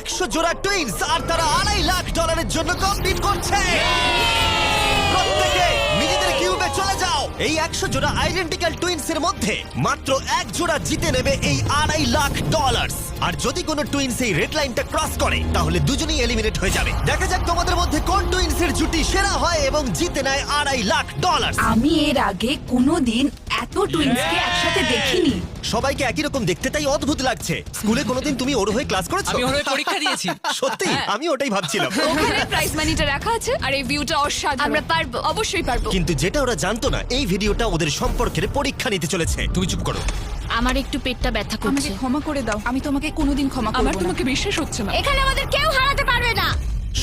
100 জোড়া টুইনস আর তারা $2.5 লাখ জন্য কম্পিট করছে। প্রত্যেকে নিজেদের কিউবে চলে যাও। এই 100 জোড়া আইডেন্টিক্যাল টুইনস এর মধ্যে মাত্র এক জোড়া জিতে নেবে এই $2.5 লাখ। আর যদি কোনো টুইনস এই রেড লাইনটা ক্রস করে তাহলে দুজনেই এলিমিনেট হয়ে যাবে। দেখা যাক তোমাদের মধ্যে কোন টুইনস এর জুটি সেরা হয় এবং জিতে নেয় $2.5 লাখ। আমি এর আগে কোনোদিন এত টুইন্সকে একসাথে দেখিনি। সবাইকে একই রকম দেখতে, তাই অদ্ভুত লাগছে। স্কুলে কোনোদিন তুমি ওর হয়ে ক্লাস করেছো? আমি ওর হয়ে পরীক্ষা দিয়েছি। সত্যি? আমি ওটাই ভাবছিলাম। ওখানে প্রাইজ মানিটা রাখা আছে আর এই ভিউটা অসাধারণ। আমরা পারবো, অবশ্যই পারবো। কিন্তু যেটা ওরা জানতো না, এই ভিডিওটা ওদের সম্পর্কের পরীক্ষা নিতে চলেছে। তুমি চুপ করো। আমার একটু পেটটা ব্যথা আমাকে করছে। ক্ষমা করে দাও, আমি তোমাকে কোনোদিন ক্ষমা করব না। আমার তোমাকে বিশ্বাস হচ্ছে না। এখানে আমাদের কেউ হারাতে পারবে না।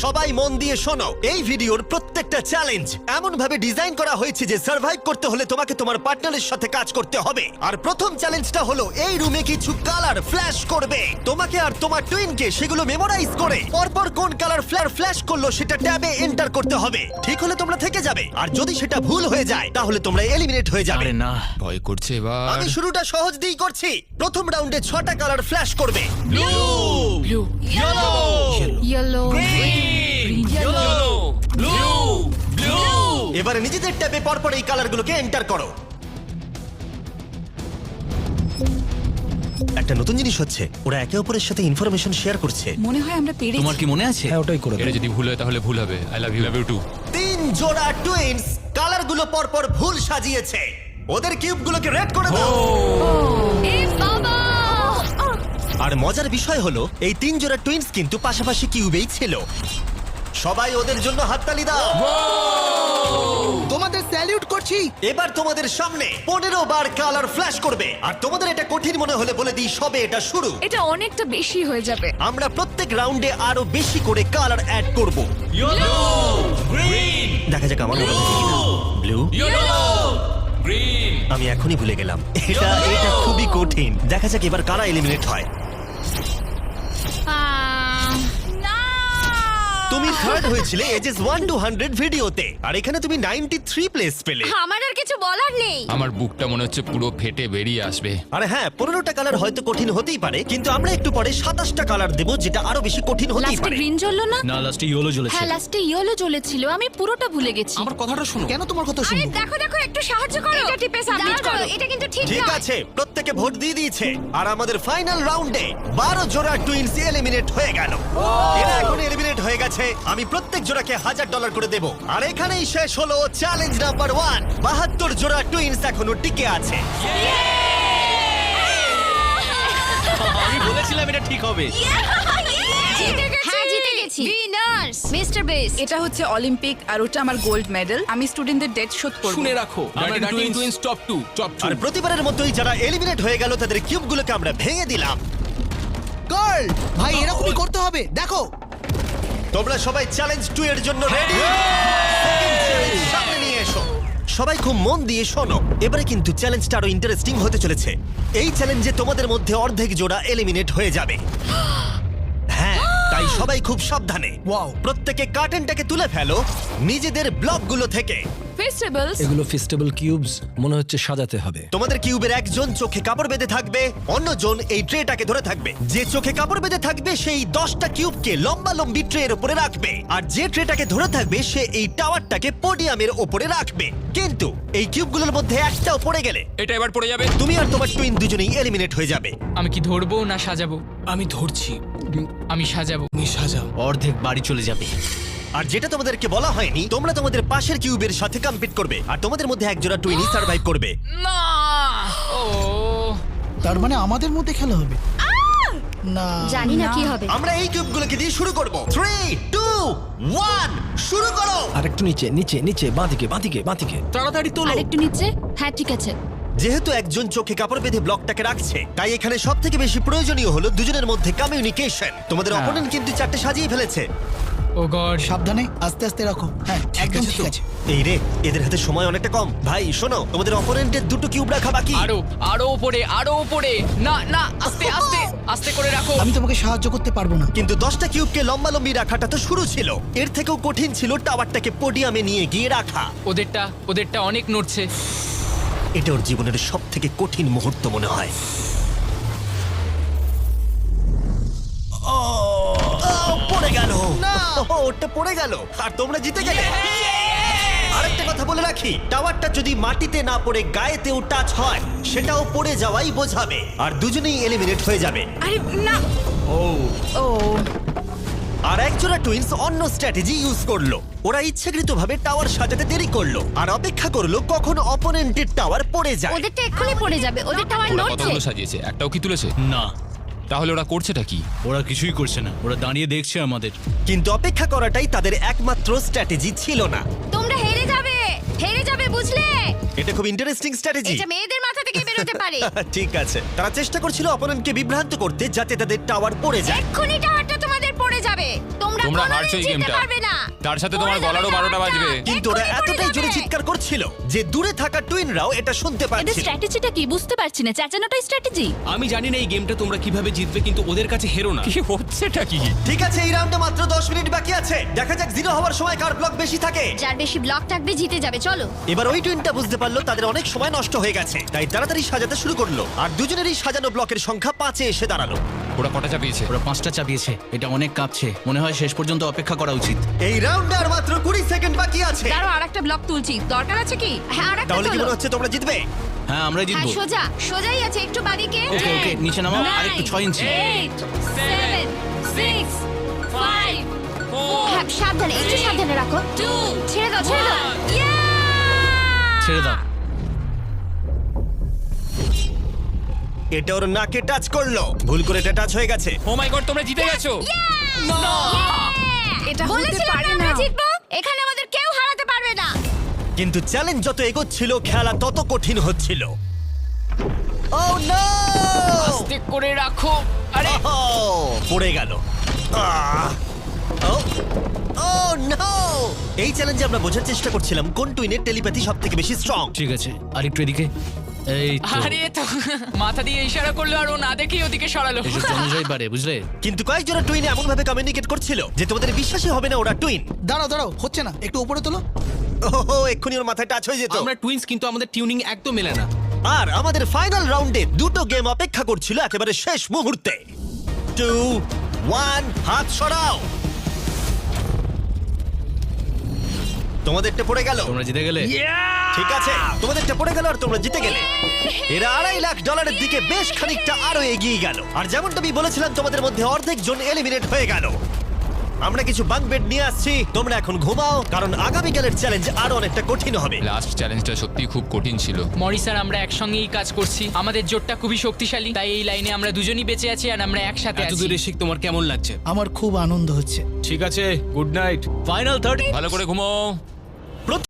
সবাই মন দিয়ে শোনো, এই ভিডিওর প্রত্যেকটা চ্যালেঞ্জ এমন ভাবে ডিজাইন করা হয়েছে যে সার্ভাইভ করতে হলে তোমাকে তোমার পার্টনারের সাথে কাজ করতে হবে। আর প্রথম চ্যালেঞ্জটা হলো এই রুমে কিছু কালার ফ্ল্যাশ করবে। তোমাকে আর তোমার টুইনকে সেগুলো মেমোরাইজ করে পরপর কোন কালার ফ্ল্যাশ করলো সেটা ট্যাবে এন্টার করতে হবে। ঠিক হলে তোমরা থেকে যাবে, আর যদি সেটা ভুল হয়ে যায় তাহলে তোমরা এলিমিনেট হয়ে যাবে। আরে না, ভয় করছে এবার। আমি শুরুটা সহজ দিয়েই করছি। প্রথম রাউন্ডে 6টা কালার ফ্ল্যাশ করবে। Blue, yellow, blue, blue. এবারে নিজেদের ট্যাবে পরপর এই কালারগুলোকে এন্টার করো। একটা নতুন জিনিস হচ্ছে, ওরা একে অপরের সাথে ইনফরমেশন শেয়ার করছে। মনে হয় আমরা পেরেছি। তোমার কি মনে আছে? হ্যাঁ, ওটাই করে এটা যদি ভুল হয় তাহলে ভুল হবে। I love you two. 3 জোড়া টুইনস কালারগুলো পরপর ভুল সাজিয়েছে। ওদের কিউবগুলোকে রেড করে দাও। এ বাবা! আর মজার বিষয় হলো এই 3 জোড়া টুইনস কিন্তু পাশাপাশি কিউবেই ছিল। সবাই ওদের জন্য হাততালি দাও। তোমাদের স্যালিউট করছি। এবার তোমাদের সামনে 15 বার কালার ফ্ল্যাশ করবে। আর তোমাদের এটা কঠিন মনে হলে বলে দিই, সবে এটা শুরু। এটা অনেকটা বেশি হয়ে যাবে। আমরা প্রত্যেক রাউন্ডে আরো বেশি করে কালার অ্যাড করব। ইয়েলো, গ্রিন, দেখা যাক আমার মনে হচ্ছে কিনা। Blue, yellow, green. আমি এখনই ভুলে গেলাম। এটা খুবই কঠিন। দেখা যাক এবার কারা এলিমিনেট হয়। তুমি থার্ড হয়েছিলে এজেস 1 to 100 ভিডিওতে, আর এখানে তুমি 93 প্লেস পেলে। আমার আর কিছু বলার নেই। আমার বুকটা মনে হচ্ছে পুরো ফেটে বেরিয়ে আসবে। আরে হ্যাঁ, 15টা কালার হয়তো কঠিন হতেই পারে, কিন্তু আমরা একটু পরে 27টা কালার দেব, যেটা আরো বেশি কঠিন হতেই লাস্টে পারে। গ্রিন জ্বললো না? না, লাস্টে ইয়েলো জ্বলেছে। হ্যাঁ, লাস্টে ইয়েলো জ্বলেছিল। আমি পুরোটা ভুলে গেছি। আমার কথাটা শোনো। কেন তোমার কথা আরে শুনবো? দেখো দেখো, একটু সাহায্য করো। এটা টিপে সাবমিট করো। এটা কিন্তু ঠিক ঠিক নয়। আছে, প্রত্যেকে ভোট দিয়ে দিয়েছে, আর আমাদের ফাইনাল রাউন্ডে 12 জোড়া টুইনস এলিমিনেট হয়ে গেল। এরা এখন এলিমিনেট হয়ে গেছে। আমি প্রত্যেক জোড়াকে $1000 করে দেব। আর এখানেই শেষ হলো চ্যালেঞ্জ নাম্বার 1। 72 জোড়া টুইনস এখনো টিকে আছে। আমি বলেছিলাম এটা ঠিক হবে। জিতে গেছি। হ্যাঁ, জিতে গেছি। Winners mister base. এটা হচ্ছে অলিম্পিক আর ওটা আমার গোল্ড মেডেল। আমি স্টুডেন্টদের ডেট শোধ করব। শুনে রাখো, আমরা ডার্টিং টুইনস টপ 2, টপ 2। আর প্রতিবারের মতোই যারা এলিমিনেট হয়ে গেল তাদের কিউবগুলোকে আমরা ভেঙে দিলাম। গার্ল, ভাই এরকমই করতে হবে। দেখো, তোমরা সবাই চ্যালেঞ্জ 2 এর জন্য রেডি? সামনে নিয়ে এসো। সবাই খুব মন দিয়ে শোনো, এবারে কিন্তু চ্যালেঞ্জটা আরো ইন্টারেস্টিং হতে চলেছে। এই চ্যালেঞ্জে তোমাদের মধ্যে অর্ধেক জোড়া এলিমিনেট হয়ে যাবে। হ্যাঁ, তাই সবাই খুব সাবধানে। Wow. প্রত্যেকে কার্টেনটাকে তুলে ফেলো নিজেদের ব্লকগুলো থেকে। ফেস্টিভ্যালস এগুলো ফেস্টিভ্যাল কিউবস, মনে হচ্ছে সাজাতে হবে। তোমাদের কিউবের একজন চোখে কাপড় বেঁধে থাকবে, অন্যজন এই ট্রেটাকে ধরে থাকবে। যে চোখে কাপড় বেঁধে থাকবে সেই 10টা কিউবকে লম্বা লম্বি ট্রের উপরে রাখবে, আর যে ট্রেটাকে ধরে থাকবে সে এই টাওয়ারটাকে পোডিয়ামের উপরে রাখবে। কিন্তু এই কিউবগুলোর মধ্যে একটাও পড়ে গেলে এটা এবার পড়ে যাবে। তুমি আর তোমার টুইন দুজনেই এলিমিনেট হয়ে যাবে। আমি কি ধরবো না সাজাবো? আমি ধরছি। আমি সাজাবো। তুমি সাজাও। অর্ধেক বাড়ি চলে যাবে। আর যেটা তোমাদেরকে বলা হয়নি, তোমরা তোমাদের পাশের কিউবের সাথে কম্পিট করবে, আর তোমাদের মধ্যে একজোড়া টুইনই সার্ভাইভ করবে। না, ও তার মানে আমাদের মধ্যে খেলা হবে না? জানি না কি হবে। আমরা এই কিউবগুলোকে দিয়ে শুরু করব। 3, 2, 1 শুরু করো। আর একটু নিচে নিচে নিচে, বাঁদিকে বাঁদিকে বাঁদিকে। তাড়াতাড়ি তোলো। আরেকটু নিচে। হ্যাঁ, ঠিক আছে। যেহেতু একজন চোখে কাপড় বেঁধে ব্লকটাকে রাখছে, তাই এখানে সব থেকে বেশি প্রয়োজনীয় হলো দুজনের মধ্যে কমিউনিকেশন। তোমাদের অপোনেন্ট কিন্তু 4টে সাজিয়ে ফেলেছে। ও গড। সাবধানে, আস্তে আস্তে রাখো। হ্যাঁ, একদম ঠিক আছে। এই রে, এদের হাতে সময় অনেকটা কম। ভাই শোনো, তোমাদের অপোনেন্টের 2টো কিউব রাখা বাকি। আরো উপরে, আরো উপরে। না না, আস্তে আস্তে আস্তে করে রাখো। আমি তোমাকে সাহায্য করতে পারবো না। কিন্তু 10টা কিউবকে লম্বালম্বি রাখাটা তো শুরু ছিল, এর থেকেও কঠিন ছিল টাওয়ারটাকে পোডিয়ামে নিয়ে গিয়ে রাখা। ওদেরটা অনেক নড়ছে। এটা ওর জীবনের সব থেকে কঠিন মুহূর্ত মনে হয়। ওহো, ওটা পড়ে গেল আর তোমরা জিতে গেলে। আরেকটা কথা বলে রাখি, টাওয়ারটা যদি মাটিতে না পড়ে গায়েতেও টাচ হয় সেটাও পড়ে যাওয়াই বোঝাবে, আর দুজনেই এলিমিনেট হয়ে যাবে। আরে না ও আর একজোড়া টুইন্স অন্য স্ট্র্যাটেজি ইউজ করলো। ওরা ইচ্ছাকৃতভাবে টাওয়ার সাজাতে দেরি করলো আর অপেক্ষা করলো কখন অপোনেন্টের টাওয়ার পড়ে যায়। ওদেরটা এক্ষুনি পড়ে যাবে, ওদের টাওয়ার ওরা নড়ছে। কতগুলো সাজিয়েছে, একটাও কি তুলেছে? না, তাহলে ওরা করছেটা কি? ওরা কিছুই করছে না, ওরা দাঁড়িয়ে দেখছে আমাদের। কিন্তু অপেক্ষা করাটাই তাদের একমাত্র স্ট্র্যাটেজি ছিল না। তোমরা হেরে যাবে বুঝলে? এটা খুব ইন্টারেস্টিং স্ট্র্যাটেজি। এটা মেয়েদের মাথা থেকে বেরোতে পারে। ঠিক আছে, তারা চেষ্টা করছিল অপোনেন্টকে বিভ্রান্ত করতে যাতে তাদের টাওয়ার পড়ে যায়। এক্ষুনি টাওয়ারটা তোমাদের পড়ে যাবে। তোমরা তোমরা কোনোদিন হারছো এই জিততে গেমটা। পারবে না। তার সাথে তোমার পড়ে যাবে গলারও 12টা টাওয়ারটা। বাজবে। কিন্তু ওরা এক্ষুনি পড়ে এতটাই জোরে যাবে। চিৎকার করছিল যে দূরে থাকা টুইনরাও এটা শুনতে এদের পাচ্ছিল। স্ট্র্যাটেজিটা কি বুঝতে পারছি না, চেঁচানোটাই স্ট্র্যাটেজি। আমি জানি না এই গেমটা তোমরা কিভাবে জিতবে, কিন্তু ওদের কাছে হেরো না। কি হচ্ছেটা কি? ঠিক আছে, এই রাউন্ডে মাত্র 10 মিনিট বাকি আছে। দেখা যাক জিরো হওয়ার সময় কার ব্লক বেশি থাকে। যার বেশি ব্লক থাকবে জিতে যাবে। চলো। এবার ওই টুইনটা বুঝতে পারলো তাদের অনেক সময় নষ্ট হয়ে গেছে, তাই তাড়াতাড়ি সাজাতে শুরু করলো। আর দুজনেরই সাজানো ব্লকের সংখ্যা 5-এ এসে দাঁড়ালো। ওরা কটা চাপিয়েছে? ওরা 5টা চাপিয়েছে, এটা অনেক কাঁপছে। মনে হয় শেষ পর্যন্ত অপেক্ষা করা উচিত। এই রাউন্ডে আর মাত্র 20 সেকেন্ড বাকি আছে। দাঁড়াও, আরেকটা ব্লক তুলছি, দরকার আছে কি? হ্যাঁ আরেকটা তাহলে কি চলো। মনে হচ্ছে তোমরা জিতবে? হ্যাঁ, আমরা হ্যাঁ জিতবো। সোজাই আছে, একটু বাদিকে। ওকে ওকে, নিচে নামাও, আর একটু 6 ইঞ্চি। 8 7 6 5 হ্যাঁ সাবধানে, একটু সাবধানে রাখো। 2 ছেড়ে দাও। ছেড়ে দাও। এটা ওর নাকে টাচ করলো, ভুল করে এটা টাচ হয়ে গেছে। ও মাই গড, তোমরা জিতে গেছো। এটা হতে বলেছিলাম পারে আমরা না। জিতবো। এখানে আমাদের কেউ হারাতে পারবে না। কিন্তু চ্যালেঞ্জ যত এগোচ্ছিল খেলা তত কঠিন হচ্ছিল। ও নো! আস্তে করে রাখো। আরে পড়ে গেল। এই চ্যালেঞ্জে আমরা বোঝার চেষ্টা করছিলাম কোন টুইনের টেলিপ্যাথি সবথেকে বেশি স্ট্রং। ঠিক আছে, আর একটু এদিকে। এই তো। আরে তো মাথা দিয়ে ইশারা করলো আর ও না দেখেই ওদিকে সরালো। এসব জনজয় পারে, বুঝলে? কিন্তু কয়েকজোড়া টুইন এমন ভাবে কমিউনিকেট করছিল যে তোমাদের বিশ্বাসই হবে না ওরা টুইন। দাঁড়াও হচ্ছে না, একটু উপরে তোলো। ওহো, এক্ষুনি ওর মাথায় টাচ হয়ে যেত। আমরা টুইনস, কিন্তু আমাদের টিউনিং একদম মেলে না। আর আমাদের ফাইনাল রাউন্ডে দুটো গেম অপেক্ষা করছিল একেবারে শেষ মুহূর্তে। 2 1 হাত সরাও। তোমাদেরটা পড়ে গেল। তোমরা জিতে গেলে। ঠিক আছে, তোমাদেরটা পড়ে গেল আর তোমরা জিতে গেলে। এরা $2.5 লাখ দিকে বেশ খানিকটা আরো এগিয়ে গেল। আর যেমনটা আমি বলেছিলাম তোমাদের মধ্যে অর্ধেক জন এলিমিনেট হয়ে গেল। আমরা কিছু বাঙ্ক বেড নিয়ে আসছি, তোমরা এখন ঘুমাও, কারণ আগামীকালের চ্যালেঞ্জ আরো অনেকটা কঠিন হবে। লাস্ট চ্যালেঞ্জটা সত্যিই খুব কঠিন ছিল। মরিস আর আমরা একসঙ্গেই কাজ করছি, আমাদের জোটটা খুবই শক্তিশালী, তাই এই লাইনে আমরা দুজনই বেঁচে আছি আর আমরা একসাথে এত আছি। দূরে শিখ, তোমার কেমন লাগছে? আমার খুব আনন্দ হচ্ছে। ঠিক আছে, গুড নাইট। ফাইনাল 30। ভালো করে ঘুমো।